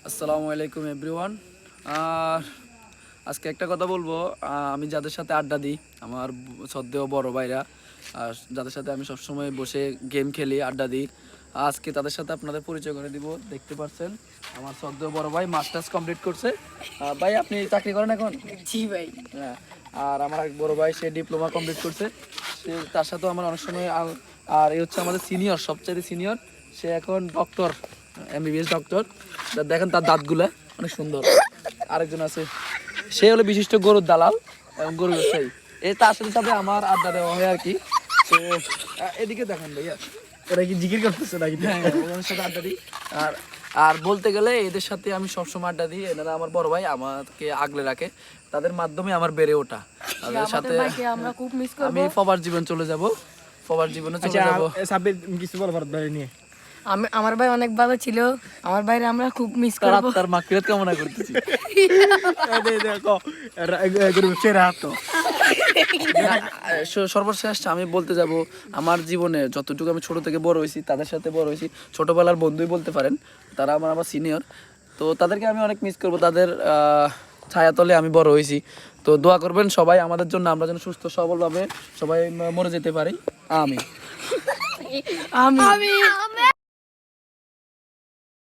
আসসালামু আলাইকুম এভরিওয়ান। আর আজকে একটা কথা বলবো, আমি যাদের সাথে আড্ডা দিই, আমার সদ্দেহ বড় ভাইরা, আর যাদের সাথে আমি সবসময় বসে গেম খেলি, আড্ডা দিই, আজকে তাদের সাথে আপনাদের পরিচয় করে দিব। দেখতে পাচ্ছেন আমার সদ্দেহ বড় ভাই মাস্টার্স কমপ্লিট করছে। ভাই আপনি চাকরি করেন এখন? জি ভাই। হ্যাঁ। আর আমার এক বড় ভাই, সে ডিপ্লোমা কমপ্লিট করছে, সে তার সাথেও আমার অনেক সময় আর এই হচ্ছে আমাদের সিনিয়র, সবচেয়ে সিনিয়র, সে এখন ডক্টর, এমবিবিএস ডক্টর। দেখেন তার দাঁতগুলা অনেক সুন্দর। আরেকজন আছে, সে হলো বিশিষ্ট গরুর দালাল এবং গরু ব্যবসায়ী। এই তার সাথে সাথে আমার আড্ডা দেওয়া হয় আর কি। তো এদিকে দেখেন ভাইয়া, ওরা কি জিকির করতেছে নাকি? হ্যাঁ ওদের সাথে আড্ডা দিই। আর আর বলতে গেলে এদের সাথে আমি সবসময় আড্ডা দিই। এনারা আমার বড় ভাই, আমাকে আগলে রাখে, তাদের মাধ্যমে আমার বেড়ে ওঠা। তাদের সাথে আমরা খুব মিস করব। আমি ফবার জীবন চলে যাব, ফবার জীবনে চলে যাব। সাব্বির কিছু বল ভারত ভাই নিয়ে। আমার ভাই অনেক ভালো ছিল, আমার ভাইরে আমরা খুব মিস করব। তার মাগফিরাত কামনা করতেছি। সর্বশেষ আমি বলতে যাব, আমার জীবনে যতটুকু আমি ছোট থেকে বড় হয়েছি, তাদের সাথে বড় হয়েছি, ছোটবেলার বন্ধুই বলতে পারেন, তারা আমার সিনিয়র। তো তাদেরকে আমি অনেক মিস করব, তাদের ছায়াতলে আমি বড় হয়েছি। তো দোয়া করবেন সবাই আমাদের জন্য, আমরা যেন সুস্থ সবলভাবে সবাই মরে যেতে পারি। আমি আমি